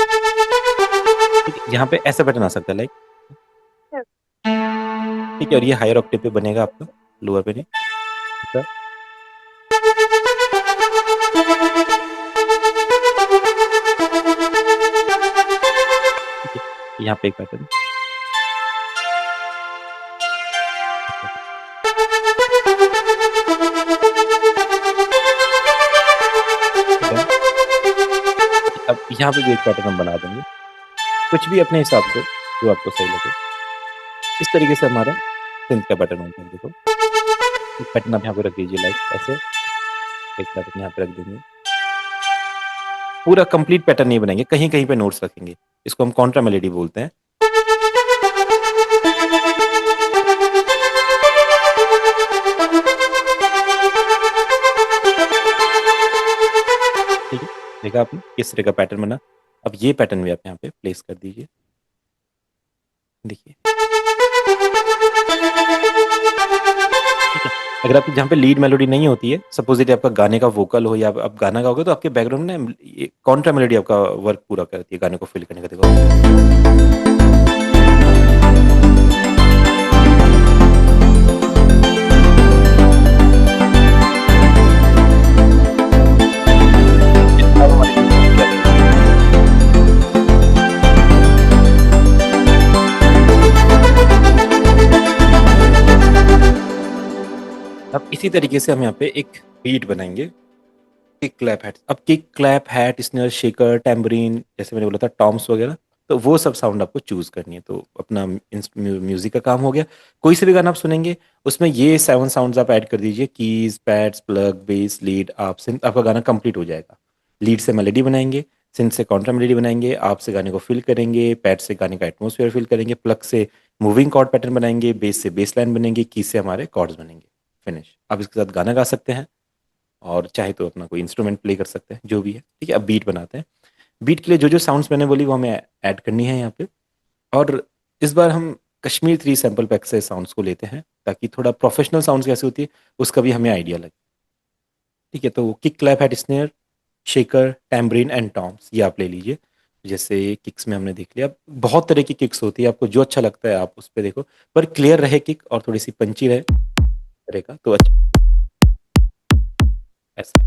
ठीक है, यहाँ पे ऐसा पैटर्न आ सकता है, लाइक, ठीक है, और ये हायर ऑक्टेव पे बनेगा आपका, लोअर पे नहीं। ठीक है, यहाँ पे एक पैटर्न, अब यहाँ पे भी एक पैटर्न हम बना देंगे, कुछ भी अपने हिसाब से जो आपको सही लगे। इस तरीके से हमारा सिंथ का पैटर्न होता है। देखो एक पैटर्न आप यहाँ पे रख दीजिए, लाइक ऐसे, एक पैटर्न यहाँ पे रख देंगे। पूरा कंप्लीट पैटर्न नहीं बनाएंगे, कहीं कहीं पे नोट्स रखेंगे। इसको हम कॉन्ट्रा मेलोडी बोलते हैं। ठीक है, देखा आपने किस तरह का पैटर्न बना। अब ये पैटर्न भी आप यहाँ पे प्लेस कर दीजिए, देखिए। ठीक है, अगर आपकी जहाँ पे लीड मेलोडी नहीं होती है, सपोजिट आपका गाने का वोकल हो या आप गाना गाओगे, तो आपके बैकग्राउंड में कॉन्ट्रा मेलोडी आपका वर्क पूरा करती है गाने को फिल करने का। देखो अब इसी तरीके से हम यहाँ पे एक बीट बनाएंगे, किक क्लैप हैट। अब kick clap hat, snare, shaker, tambourine, जैसे मैंने बोला था, टॉम्स वगैरह, तो वो सब साउंड आपको चूज करनी है। तो अपना म्यूजिक का काम हो गया। कोई से भी गाना आप सुनेंगे उसमें ये 7 साउंड्स आप ऐड कर दीजिए, keys, pads, plug, base, lead, आप सिंथ, आपका गाना कंप्लीट हो जाएगा। लीड से मेलोडी बनाएंगे, सिंथ से काउंटर मेलोडी बनाएंगे, आप से गाने को फिल करेंगे, पैड से गाने का एटमोसफियर फिल करेंगे, प्लग से मूविंग कॉर्ड पैटर्न बनाएंगे, बेस से बेस लाइन बनेंगे, की से हमारे कॉर्ड्स बनेंगे। फिनिश। आप इसके साथ गाना गा सकते हैं और चाहे तो अपना कोई इंस्ट्रूमेंट प्ले कर सकते हैं, जो भी है। ठीक है, अब बीट बनाते हैं। बीट के लिए जो जो साउंड्स मैंने बोली वो हमें ऐड करनी है यहाँ पे। और इस बार हम कश्मीर 3 सैम्पल पैक से साउंड्स को लेते हैं ताकि थोड़ा प्रोफेशनल साउंड्स कैसे होती है उसका भी हमें आइडिया लगे। ठीक है, तो kick, clap, hat snare, shaker, tambourine and toms ये आप ले लीजिए। जैसे किक्स में हमने देख लिया, अब बहुत तरह की किक्स होती है, आपको जो अच्छा लगता है आप उस पर देखो, पर क्लियर रहे किक और थोड़ी सी पंची रहे तरह का तो अच्छा। ऐसा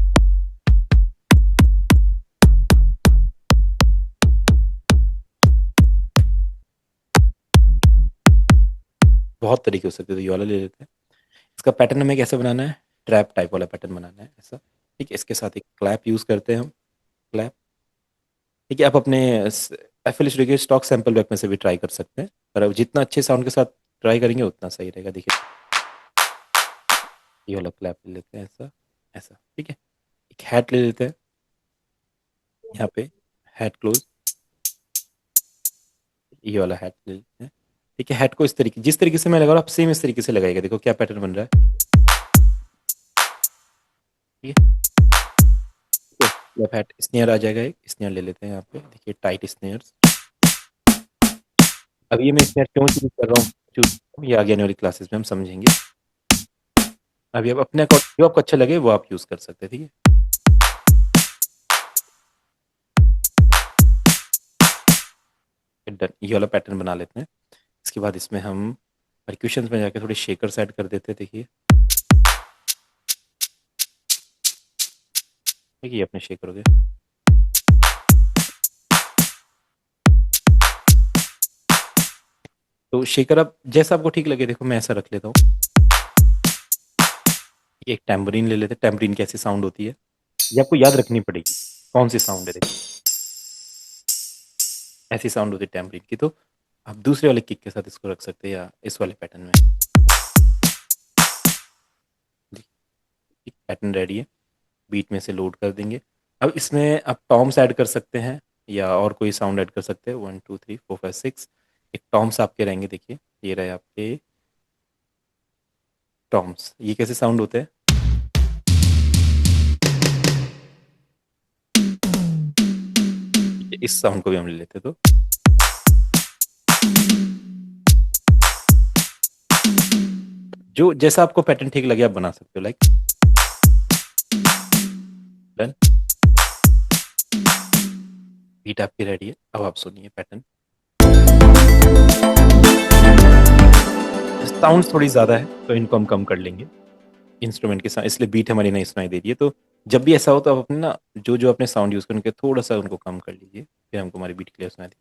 बहुत तरीके हो सकते हैं, तो ये वाला ले लेते हैं। इसका पैटर्न हमें कैसे बनाना है, ट्रैप टाइप वाला पैटर्न बनाना है ऐसा। ठीक है, इसके साथ एक क्लैप यूज़ करते हैं हम, क्लैप। ठीक है, आप अपने FL स्टूडियो के स्टॉक सैंपल बैक में से भी ट्राई कर सकते हैं, पर अब जितना अच्छे साउंड के साथ ट्राई करेंगे उतना सही रहेगा। देखिए ये वाला क्लैप ले लेते हैं ऐसा ऐसा। ठीक है, एक हैट ले लेते हैं यहाँ पे, हैट क्लोज, ये वाला हैट ले लेते हैं। ठीक है, हैट को इस तरीके, जिस तरीके से मैं लगा रहा हूँ आप सेम इस तरीके से लगाइएगा। देखो क्या पैटर्न बन रहा है। ठीक है, क्लैप हैट स्नेयर आ जाएगा, एक स्नेयर ले लेते हैं यहाँ पे। देखिए टाइट स्नेयर्स। अब ये मैं स्नेयर क्यों चूज कर रहा हूँ, ये आगे आने वाली क्लासेस में हम समझेंगे। अभी आप अपने जो आपको अच्छा लगे वो आप यूज कर सकते हैं। ठीक है, डन, ये वाला पैटर्न बना लेते हैं। इसके बाद इसमें हम परक्यूशंस में जाके थोड़े शेकर्स ऐड कर देते हैं। देखिए ये अपने शेकर हो गए। तो शेकर आप जैसा आपको ठीक लगे, देखो मैं ऐसा रख लेता हूँ। एक टैम्बरीन ले लेते हैं। टैम्बरीन कैसी साउंड होती है ये आपको याद रखनी पड़ेगी, कौन सी साउंड है। देखिए ऐसी साउंड होती है टैम्बरीन की, तो आप दूसरे वाले किक के साथ इसको रख सकते हैं या इस वाले पैटर्न में। पैटर्न रेडी है, बीट में से लोड कर देंगे। अब इसमें आप टॉम्स ऐड कर सकते हैं या और कोई साउंड ऐड कर सकते हैं। 1 2 3 4 5 6 एक टॉम्स आपके रहेंगे। देखिए ये रहे आपके टॉम्स। ये कैसे साउंड होते हैं, इस साउंड को भी हम ले लेते। तो जो जैसा आपको पैटर्न ठीक लगे आप बना सकते हो। लाइक डन, बीट आपकी रेडी है। अब आप सुनिए पैटर्न। साउंड थोड़ी ज्यादा है तो इनको हम कम कर लेंगे इंस्ट्रूमेंट के साथ, इसलिए बीट हमारी नहीं सुनाई दे रही है। तो जब भी ऐसा हो तो आप अपने ना जो जो अपने साउंड यूज करेंगे थोड़ा सा उनको कम कर लीजिए, फिर हमको हमारी बीट क्लियर सुनाई देगी।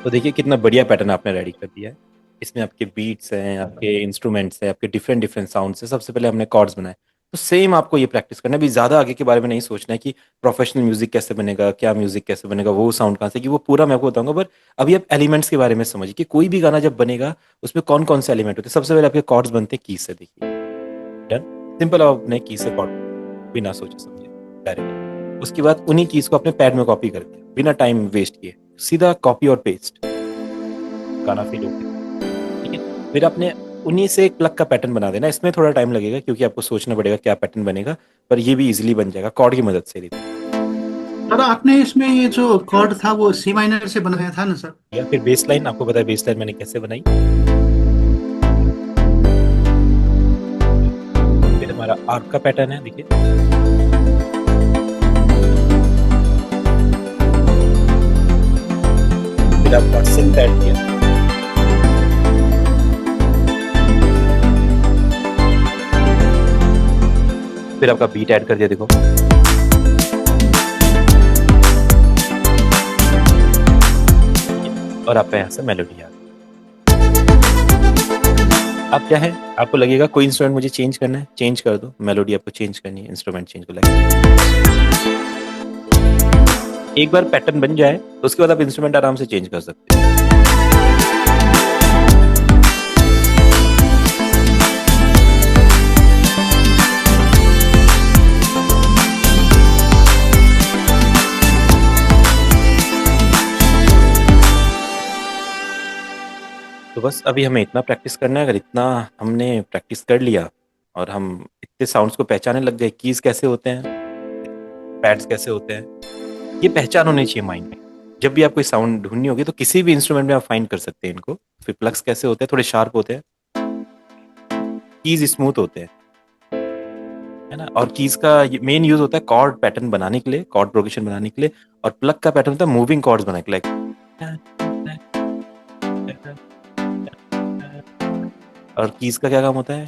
तो देखिए कितना बढ़िया पैटर्न आपने रेडी कर दिया है। इसमें आपके बीट्स हैं, आपके इंस्ट्रूमेंट्स हैं, आपके डिफरेंट डिफरेंट साउंड्स हैं। सबसे पहले हमने कॉर्ड्स बनाए, तो सेम आपको ये प्रैक्टिस करना है। अभी ज़्यादा आगे के बारे में नहीं सोचना है कि प्रोफेशनल म्यूजिक कैसे बनेगा, क्या म्यूजिक कैसे बनेगा, वो साउंड कहाँ से, कि वो पूरा मैं आपको बताऊंगा। पर अभी आप एलिमेंट्स के बारे में समझिए कि कोई भी गाना जब बनेगा उसमें कौन कौन से एलिमेंट होते हैं। सबसे पहले आपके कॉर्ड्स बनते हैं की से। देखिए डन, सिंपल, आप अपने की से कॉर्ड बिना सोचे समझे डायरेक्ट। उसके बाद उन्हीं कीज को अपने पैड में कॉपी करके बिना टाइम वेस्ट किए सीधा कॉपी और पेस्ट, गाना फील होगा। ठीक है, फिर आपने उन्हीं से एक प्लग का पैटर्न बना देना। इसमें थोड़ा टाइम लगेगा क्योंकि आपको सोचना पड़ेगा क्या पैटर्न बनेगा, पर ये भी इजीली बन जाएगा कॉर्ड की मदद से। सर आपने इसमें ये जो कॉर्ड था वो सी माइनर से बनाया था ना सर? या फिर बेस लाइन, आपको पता है बेस लाइन मैंने कैसे बनाई। फिर हमारा आर्क का पैटर्न है, देखिए फिर आपका बीट ऐड कर दिया, देखो। और आपका यहाँ से मेलोडी आ गई। अब क्या है, आपको लगेगा कोई इंस्ट्रूमेंट मुझे चेंज करना है, चेंज कर दो, मेलोडी आपको चेंज करनी है, इंस्ट्रूमेंट चेंज कर लगेगा। एक बार पैटर्न बन जाए तो उसके बाद आप इंस्ट्रूमेंट आराम से चेंज कर सकते हैं। तो बस अभी हमें इतना प्रैक्टिस करना है। अगर इतना हमने प्रैक्टिस कर लिया और हम इतने साउंड्स को पहचानने लग गए, कीज कैसे होते हैं, पैड्स कैसे होते हैं, ये पहचान होनी चाहिए माइंड में। जब भी आपको साउंड ढूंढनी होगी तो किसी भी इंस्ट्रूमेंट में आप फाइंड कर सकते हैं इनको। फिर प्लग्स कैसे होते हैं, थोड़े शार्प होते हैं, कीज स्मूथ होते हैं, है ना। और कीज का मेन यूज होता है कॉर्ड पैटर्न बनाने के लिए, कॉर्ड प्रोग्रेशन बनाने के लिए। और प्लग का पैटर्न होता है मूविंग कॉर्ड्स बनाने के लिए। और कीज का क्या काम होता है,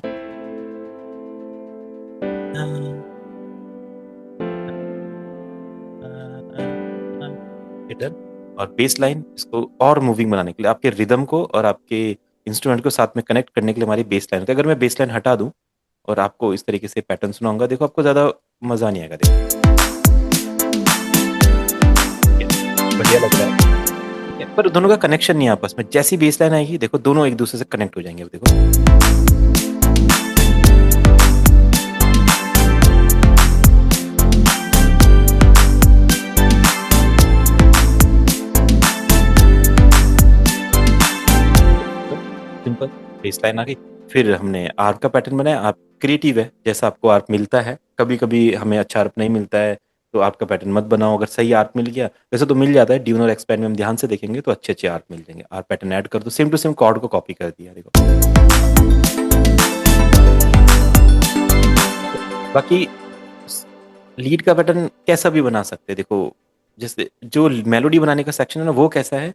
और बेस लाइन, इसको और मूविंग बनाने के लिए, आपके रिदम को और आपके इंस्ट्रूमेंट को साथ में कनेक्ट करने के लिए हमारी बेस लाइन। अगर मैं बेस लाइन हटा दूं और आपको इस तरीके से पैटर्न सुनाऊंगा, देखो आपको ज्यादा मजा नहीं आएगा। देखो बढ़िया लग रहा है, पर दोनों का कनेक्शन नहीं है आपस में। जैसी बेस लाइन आएगी, देखो दोनों एक दूसरे से कनेक्ट हो जाएंगे। अब देखो सिंपल बेस लाइन आ गई। फिर हमने आर्प का पैटर्न बनाया। आर्प क्रिएटिव है, जैसा आपको आर्प मिलता है। कभी कभी हमें अच्छा आर्प नहीं मिलता है तो आर्प का पैटर्न मत बनाओ। अगर सही आर्प मिल गया, वैसे तो मिल जाता है, ड्यून और एक्सपैंड में हम ध्यान से देखेंगे तो अच्छे अच्छे आर्प मिल जाएंगे। आर्प पैटर्न ऐड कर दो, सेम टू सेम कॉर्ड को कॉपी कर दिया, देखो। बाकी लीड का पैटर्न कैसा भी बना सकते हैं। देखो जैसे जो मेलोडी बनाने का सेक्शन है ना, वो कैसा है,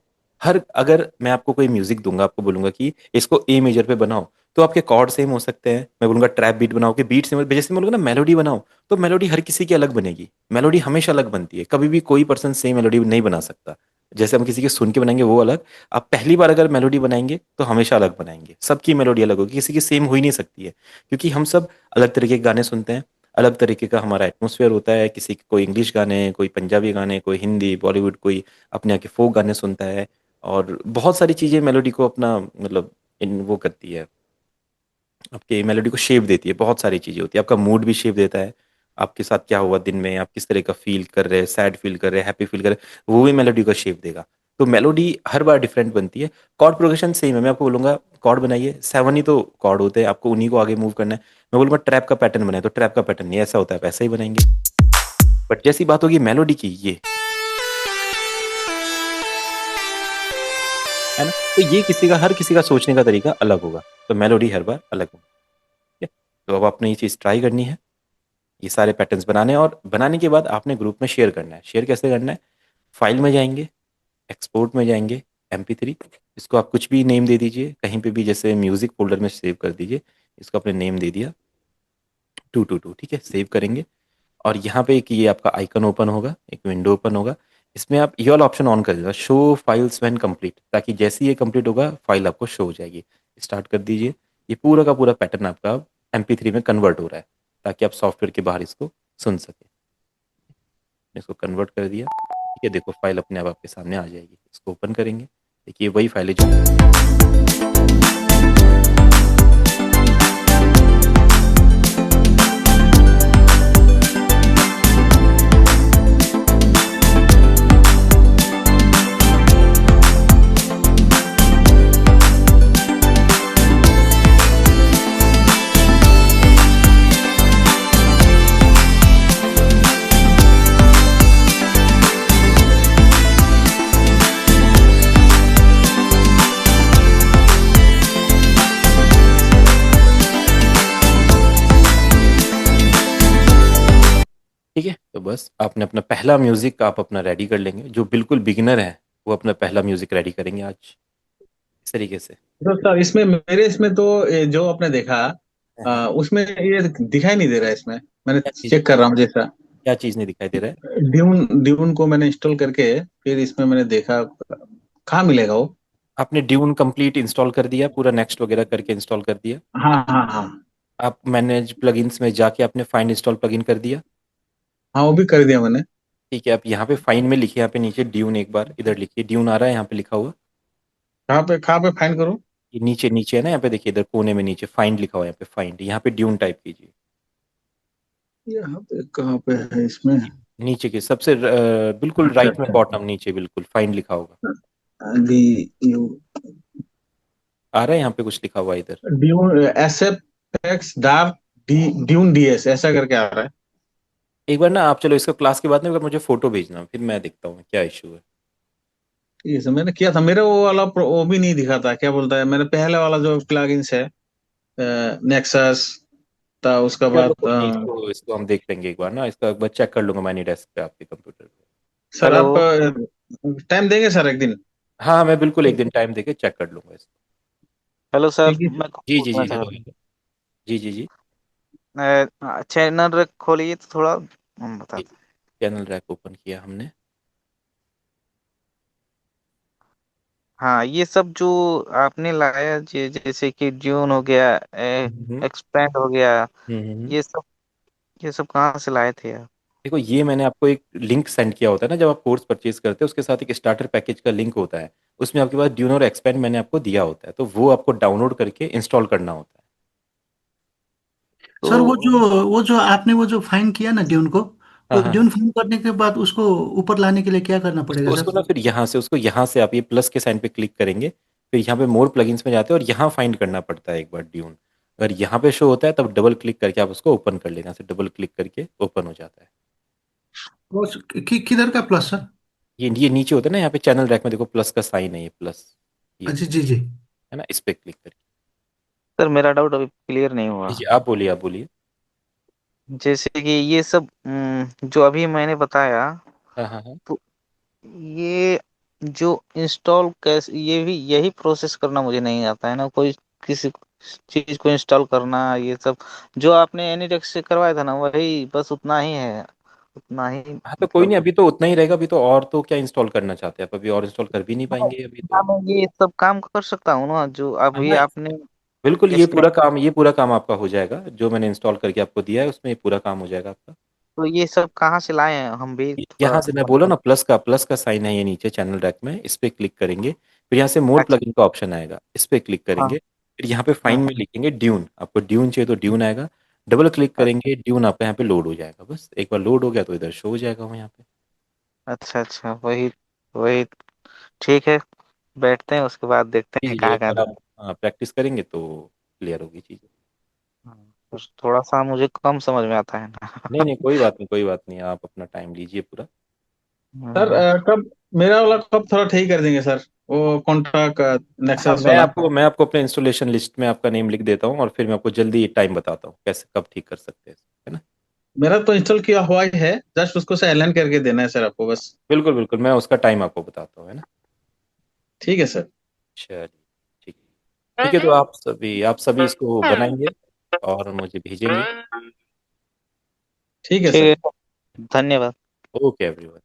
अगर मैं आपको कोई म्यूजिक दूंगा, आपको बोलूंगा कि इसको ए मेजर पे बनाओ, तो आपके कॉर्ड सेम हो सकते हैं। मैं बोलूंगा ट्रैप बीट बनाओ कि बीट सेम, जैसे मैं बोलूंगा ना मेलोडी बनाओ, तो मेलोडी हर किसी की अलग बनेगी। मेलोडी हमेशा अलग बनती है, कभी भी कोई पर्सन सेम मेलोडी नहीं बना सकता। जैसे हम किसी के सुन के बनाएंगे वो अलग, आप पहली बार अगर मेलोडी बनाएंगे तो हमेशा अलग बनाएंगे। सबकी मेलोडी अलग होगी, किसी की सेम हो ही नहीं सकती है, क्योंकि हम सब अलग तरीके के गाने सुनते हैं, अलग तरीके का हमारा एटमोसफेयर होता है। किसी के कोई इंग्लिश गाने, कोई पंजाबी गाने, कोई हिंदी बॉलीवुड, कोई अपने यहाँ के फोक गाने सुनता है। और बहुत सारी चीज़ें मेलोडी को अपना मतलब इन वो करती है, आपके मेलोडी को शेप देती है। बहुत सारी चीज़ें होती है, आपका मूड भी शेप देता है। आपके साथ क्या हुआ दिन में, आप किस तरह का फील कर रहे हैं, सैड फील कर रहे हैं, हैप्पी फील कर रहे हैं, वो भी मेलोडी का शेप देगा। तो मेलोडी हर बार डिफरेंट बनती है। कॉर्ड प्रोग्रेशन सेम है। मैं आपको बोलूंगा कॉर्ड बनाइए, 7 ही तो कॉर्ड होते हैं, आपको उन्हीं को आगे मूव करना है। मैं बोलूंगा ट्रैप का पैटर्न बनाए, तो ट्रैप का पैटर्न नहीं ऐसा होता है, वैसा ही बनाएंगे। बट जैसी बात होगी मेलोडी की, ये है ना, तो ये हर किसी का सोचने का तरीका अलग होगा, तो मेलोडी हर बार अलग होगी। ठीक है, तो अब आपने ये चीज़ ट्राई करनी है, ये सारे पैटर्न्स बनाने, और बनाने के बाद आपने ग्रुप में शेयर करना है। शेयर कैसे करना है, फाइल में जाएंगे, एक्सपोर्ट में जाएंगे, MP3, इसको आप कुछ भी नेम दे दीजिए, कहीं पे भी, जैसे म्यूजिक फोल्डर में सेव कर दीजिए। इसको आपने नेम दे दिया 222, ठीक है, सेव करेंगे। और यहाँ पे एक ये आपका आइकन ओपन होगा, एक विंडो ओपन होगा। इसमें आप ये वाला ऑप्शन ऑन कर दीजिएगा, शो फाइल्स व्हेन कंप्लीट, ताकि जैसे ही ये कंप्लीट होगा फाइल आपको शो हो जाएगी। स्टार्ट कर दीजिए। ये पूरा का पूरा पैटर्न आपका MP3 में कन्वर्ट हो रहा है, ताकि आप सॉफ्टवेयर के बाहर इसको सुन सकें। इसको कन्वर्ट कर दिया, ठीक है। देखो फाइल अपने आप आपके सामने आ जाएगी। इसको ओपन करेंगे, देखिए वही फाइल है जो ठीक है। तो बस आपने अपना पहला म्यूजिक आप अपना रेडी कर लेंगे। जो बिल्कुल बिगिनर है वो अपना पहला म्यूजिक रेडी करेंगे आज इस तरीके से। तो सर इसमें मेरे इसमें तो जो आपने देखा उसमें ये दिखाई नहीं दे रहा है इसमें। मैंने क्या चीज चेक कर रहा हूँ जैसा क्या चीज नहीं दिखाई दे रहा है? ड्यून ड्यून को मैंने इंस्टॉल करके फिर इसमें मैंने देखा कहाँ मिलेगा वो। आपने ड्यून कंप्लीट इंस्टॉल कर दिया, पूरा नेक्स्ट वगैरह करके इंस्टॉल कर दिया? हाँ हाँ हाँ। आप मैनेज प्लगइन्स में जाके आपने फाइंड इंस्टॉल प्लगइन कर दिया? हाँ वो भी कर दिया मैंने। ठीक है, आप यहाँ पे फाइंड में लिखिए, यहाँ पे नीचे ड्यून, एक बार इधर लिखिए, ड्यून आ रहा है यहाँ पे लिखा हुआ? कहाँ पे फाइंड करूँ? ये नीचे नीचे है ना, यहाँ पे देखिए, इधर कोने में नीचे फाइंड लिखा हुआ है, यहाँ पे फाइंड, यहाँ पे ड्यून टाइप कीजिए। यहाँ पे कहाँ पे है इसमें? नीचे के सबसे बिल्कुल अच्छा राइट में, अच्छा। बॉटम नीचे बिल्कुल फाइंड लिखा होगा। डी यू आ रहा है यहाँ पे कुछ लिखा हुआ है इधर? Dune S F x dark D dune D S ऐसा करके आ रहा है। एक बार ना आप, चलो इसका क्लास के बाद में एक बार मुझे फोटो भेजना, फिर मैं देखता हूँ क्या इशू है। ये सब मैंने किया था, मेरे वो वाला वो भी नहीं दिखा था, क्या बोलता है, मेरे पहले वाला जो प्लगइन्स है नेक्सस था, उसका चलो बाद कोई नहीं, इसको हम देख लेंगे एक बार ना, इसका एक बार चेक कर लूंगा मैंने डेस्क पे आपके कंप्यूटर पे। Sir hello. आप टाइम देंगे सर एक दिन? हाँ, मैं बिल्कुल एक दिन टाइम देके चेक कर लूंगा इसको। हेलो सर, क्योंकि मैं कुछ जी जी पूछना जी, चाह हेलो रहा हेलो। जी जी जी। हूँ। चैनल खोलिए तो थोड़ा हम जी, बताते। चैनल रैक ओपन किया हमने। हाँ, ये सब जो आपने लाया, जैसे कि ड्यून हो गया, हम्म एक्सपैंड हो गया, हम्म। ये सब ये सब कहाँ से लाए थे आप? देखो, ये मैंने आपको एक लिंक सेंड किया होता है ना, जब आप कोर्स परचेज करते हैं उसके साथ एक स्टार्टर पैकेज का लिंक होता है, उसमें आपके पास ड्यून और एक्सपेंड मैंने आपको दिया होता है, तो वो आपको डाउनलोड करके इंस्टॉल करना होता है। तो सर वो जो आपने वो जो फाइन किया ना ड्यून को, हाँ वो हाँ हाँ। ड्यून फाइन करने के बाद उसको ऊपर लाने के लिए क्या करना पड़ेगा उसको उसको सर? ना फिर यहाँ से आप ये प्लस के साइन पे क्लिक करेंगे, फिर यहाँ पे मोर प्लगइन्स में जाते हैं और यहाँ फाइंड करना पड़ता है एक बार ड्यून। अगर यहाँ पे शो होता है तब डबल क्लिक करके आप उसको ओपन कर लेना, से डबल क्लिक करके ओपन हो जाता है। वो किधर का प्लस सर? ये नीचे होता है ना, यहाँ पे चैनल रैक में देखो प्लस का साइन है, ये प्लस, ये जी जी जी। है ना, इस पे क्लिक करके। सर, मेरा डाउट अभी क्लियर नहीं हुआ। जी जी, आप बोलिए, आप बोलिए। जैसे कि ये सब जो अभी मैंने बताया, हाँ हाँ हाँ। तो ये जो इंस्टॉल कैसे, ये भी यही प्रोसेस करना मुझे नहीं आता है ना, कोई किसी चीज को इंस्टॉल करना, ये सब जो आपने एनीडेस्क से करवाया था ना, वही बस उतना ही है, उतना ही हाँ तो कोई मतलब। नहीं, अभी तो उतना ही रहेगा, अभी तो और तो क्या इंस्टॉल करना चाहते हैं आप? अभी और इंस्टॉल कर भी नहीं पाएंगे अभी हाँ, तो। मैं ये सब काम कर सकता हूँ ना, जो है अभी ना, आपने बिल्कुल, एक्सप्लेन। ये पूरा काम आपका हो जाएगा, जो मैंने इंस्टॉल करके आपको दिया है उसमें ये पूरा काम हो जाएगा आपका। तो ये सब कहाँ से लाए हैं, हम भी थोड़ा यहाँ से मैं बोला ना, प्लस का साइन है ये नीचे चैनल रैक में, इस पे क्लिक करेंगे, फिर यहाँ से मोर अच्छा। प्लगइन का ऑप्शन आएगा, इस पे क्लिक हाँ करेंगे, फिर यहाँ पे फाइंड हाँ। में लिखेंगे ड्यून, आपको ड्यून चाहिए तो ड्यून आएगा, डबल क्लिक अच्छा करेंगे, ड्यून आपका यहाँ पे लोड हो जाएगा, बस एक बार लोड हो गया तो इधर शो हो जाएगा वो यहाँ पे। अच्छा अच्छा, वही वही। ठीक है, बैठते हैं, उसके बाद देखते जी हैं जी जी, कहाँ एक कहाँ बार दिक्कत। आप प्रैक्टिस करेंगे तो क्लियर होगी चीज़ें। हाँ, बस थोड़ा सा मुझे कम समझ में आता है नहीं ना। नहीं, कोई बात नहीं, कोई बात नहीं, आप अपना टाइम लीजिए पूरा। सर हम्म, कब मेरा वाला कब थोड़ा ठीक कर देंगे सर, वो कॉन्ट्रैक्ट हाँ, नेक्सस वाला? मैं आपको अपने इंस्टॉलेशन लिस्ट में आपका नेम लिख देता हूँ, और फिर मैं आपको जल्दी टाइम बताता हूँ कैसे कब ठीक कर सकते हैं, है ना? मेरा तो इंस्टॉल किया हुआ ही है, जस्ट उसको से एलाइन करके देना है सर आपको बस। बिल्कुल बिल्कुल, मैं उसका टाइम आपको बताता हूँ, है ना? ठीक है सर। चलिए, ठीक है। ठीक है, तो आप सभी इसको बनाएंगे और मुझे भेजेंगे। ठीक है ठीक सर। है, धन्यवाद। Okay everyone.